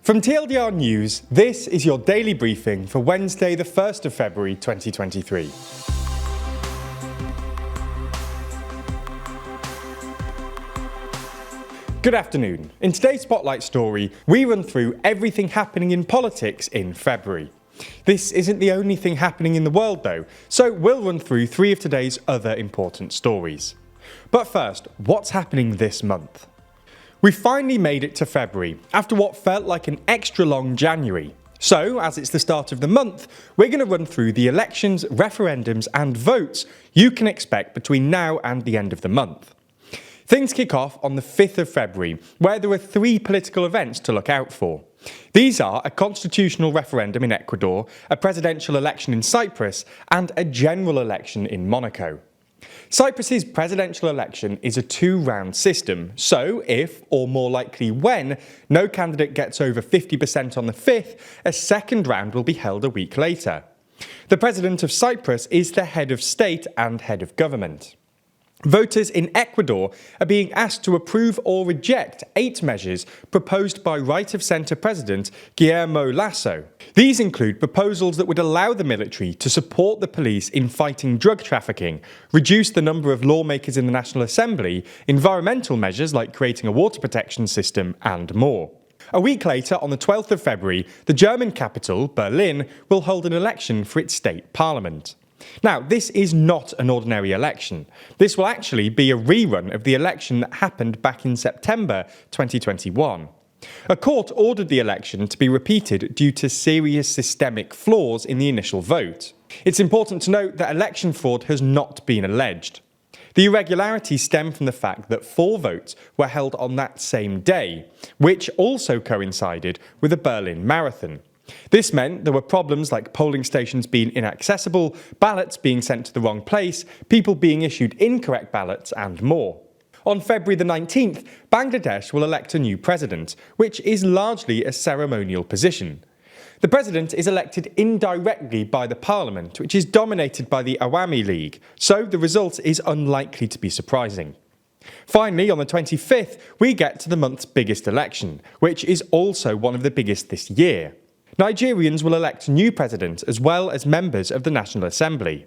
From TLDR News, this is your daily briefing for Wednesday, the 1st of February 2023. Good afternoon. In today's Spotlight story, we run through everything happening in politics in February. This isn't the only thing happening in the world though, so we'll run through three of today's other important stories. But first, what's happening this month? We finally made it to February, after what felt like an extra long January. So, as it's the start of the month, we're going to run through the elections, referendums and votes you can expect between now and the end of the month. Things kick off on the 5th of February, where there are three political events to look out for. These are a constitutional referendum in Ecuador, a presidential election in Cyprus, and a general election in Monaco. Cyprus's presidential election is a two-round system, so if, or more likely when, no candidate gets over 50% on the 5th, a second round will be held a week later. The president of Cyprus is the head of state and head of government. Voters in Ecuador are being asked to approve or reject 8 measures proposed by right-of-centre President Guillermo Lasso. These include proposals that would allow the military to support the police in fighting drug trafficking, reduce the number of lawmakers in the National Assembly, environmental measures like creating a water protection system, and more. A week later, on the 12th of February, the German capital, Berlin, will hold an election for its state parliament. Now, this is not an ordinary election. This will actually be a rerun of the election that happened back in September 2021. A court ordered the election to be repeated due to serious systemic flaws in the initial vote. It's important to note that election fraud has not been alleged. The irregularities stem from the fact that 4 votes were held on that same day, which also coincided with the Berlin Marathon. This meant there were problems like polling stations being inaccessible, ballots being sent to the wrong place, people being issued incorrect ballots, and more. On February the 19th, Bangladesh will elect a new president, which is largely a ceremonial position. The president is elected indirectly by the parliament, which is dominated by the Awami League, so the result is unlikely to be surprising. Finally, on the 25th, we get to the month's biggest election, which is also one of the biggest this year. Nigerians will elect a new president as well as members of the National Assembly.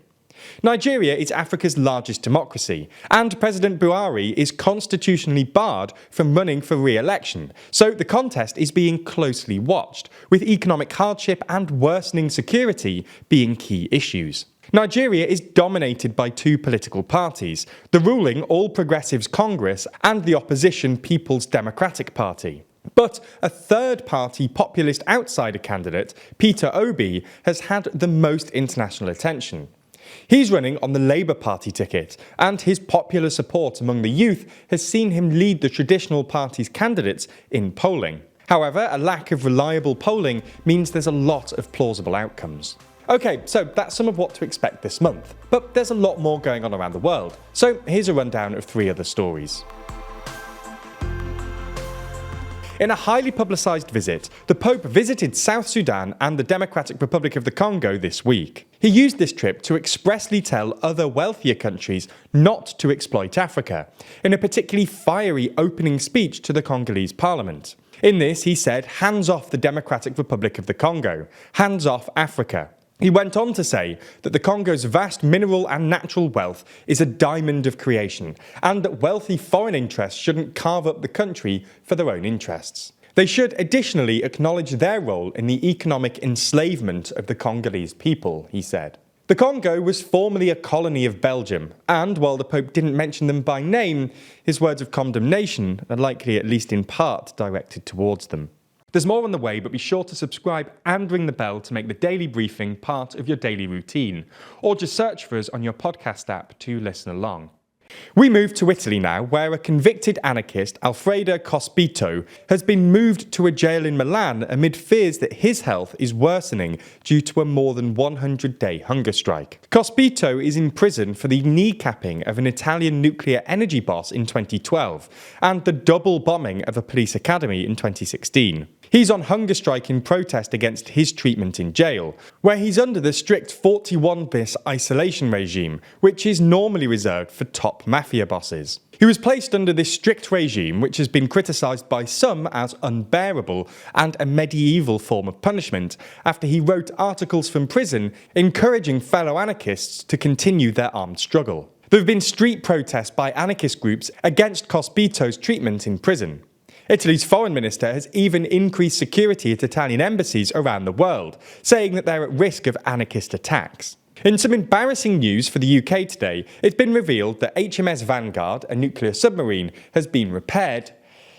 Nigeria is Africa's largest democracy, and President Buhari is constitutionally barred from running for re-election, so the contest is being closely watched, with economic hardship and worsening security being key issues. Nigeria is dominated by 2 political parties, the ruling All Progressives Congress and the opposition People's Democratic Party. But a third-party populist outsider candidate, Peter Obi, has had the most international attention. He's running on the Labour Party ticket, and his popular support among the youth has seen him lead the traditional party's candidates in polling. However, a lack of reliable polling means there's a lot of plausible outcomes. Okay, so that's some of what to expect this month, but there's a lot more going on around the world, so here's a rundown of 3 other stories. In a highly publicised visit, the Pope visited South Sudan and the Democratic Republic of the Congo this week. He used this trip to expressly tell other wealthier countries not to exploit Africa, in a particularly fiery opening speech to the Congolese parliament. In this, he said, "Hands off the Democratic Republic of the Congo, hands off Africa." He went on to say that the Congo's vast mineral and natural wealth is a diamond of creation, and that wealthy foreign interests shouldn't carve up the country for their own interests. They should additionally acknowledge their role in the economic enslavement of the Congolese people, he said. The Congo was formerly a colony of Belgium, and while the Pope didn't mention them by name, his words of condemnation are likely at least in part directed towards them. There's more on the way, but be sure to subscribe and ring the bell to make the daily briefing part of your daily routine, or just search for us on your podcast app to listen along. We move to Italy now, where a convicted anarchist, Alfredo Cospito, has been moved to a jail in Milan amid fears that his health is worsening due to a more than 100-day hunger strike. Cospito is in prison for the kneecapping of an Italian nuclear energy boss in 2012 and the double bombing of a police academy in 2016. He's on hunger strike in protest against his treatment in jail, where he's under the strict 41-bis isolation regime, which is normally reserved for top mafia bosses. He was placed under this strict regime, which has been criticised by some as unbearable and a medieval form of punishment, after he wrote articles from prison encouraging fellow anarchists to continue their armed struggle. There have been street protests by anarchist groups against Cospito's treatment in prison. Italy's foreign minister has even increased security at Italian embassies around the world, saying that they're at risk of anarchist attacks. In some embarrassing news for the UK today, it's been revealed that HMS Vanguard, a nuclear submarine, has been repaired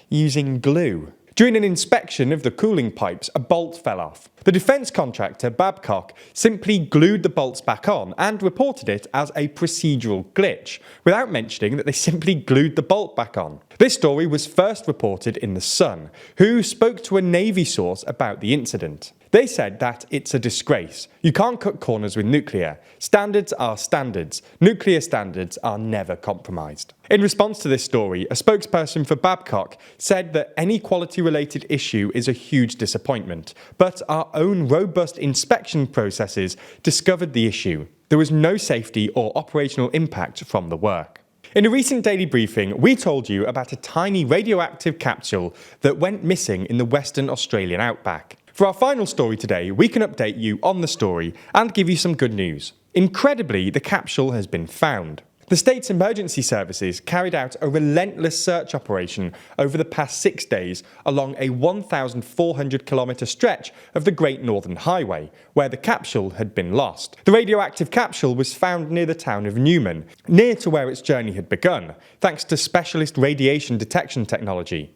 using glue. During an inspection of the cooling pipes, a bolt fell off. The defence contractor, Babcock, simply glued the bolts back on and reported it as a procedural glitch, without mentioning that they simply glued the bolt back on. This story was first reported in The Sun, who spoke to a Navy source about the incident. They said that it's a disgrace. You can't cut corners with nuclear. Standards are standards. Nuclear standards are never compromised. In response to this story, a spokesperson for Babcock said that any quality-related issue is a huge disappointment, but our own robust inspection processes discovered the issue. There was no safety or operational impact from the work. In a recent daily briefing, we told you about a tiny radioactive capsule that went missing in the Western Australian outback. For our final story today, we can update you on the story and give you some good news. Incredibly, the capsule has been found. The state's emergency services carried out a relentless search operation over the past 6 days along a 1,400-kilometre stretch of the Great Northern Highway, where the capsule had been lost. The radioactive capsule was found near the town of Newman, near to where its journey had begun, thanks to specialist radiation detection technology.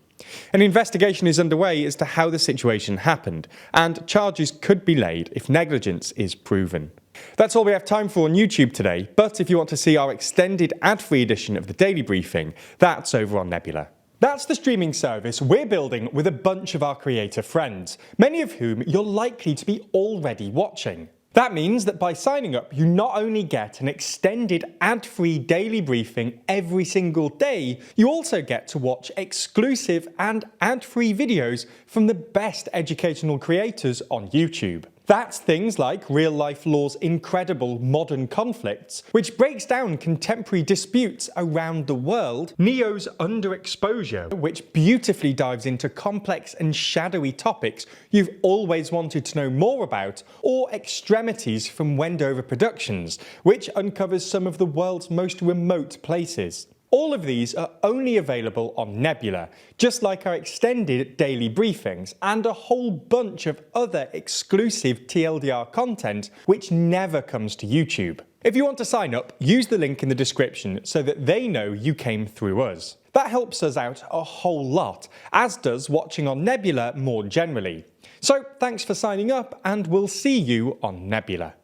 An investigation is underway as to how the situation happened, and charges could be laid if negligence is proven. That's all we have time for on YouTube today, but if you want to see our extended ad-free edition of the Daily Briefing, that's over on Nebula. That's the streaming service we're building with a bunch of our creator friends, many of whom you're likely to be already watching. That means that by signing up, you not only get an extended ad-free daily briefing every single day, you also get to watch exclusive and ad-free videos from the best educational creators on YouTube. That's things like Real Life Law's incredible Modern Conflicts, which breaks down contemporary disputes around the world, Neo's Underexposure, which beautifully dives into complex and shadowy topics you've always wanted to know more about, or Extremities from Wendover Productions, which uncovers some of the world's most remote places. All of these are only available on Nebula, just like our extended daily briefings and a whole bunch of other exclusive TLDR content which never comes to YouTube. If you want to sign up, use the link in the description so that they know you came through us. That helps us out a whole lot, as does watching on Nebula more generally. So thanks for signing up, and we'll see you on Nebula.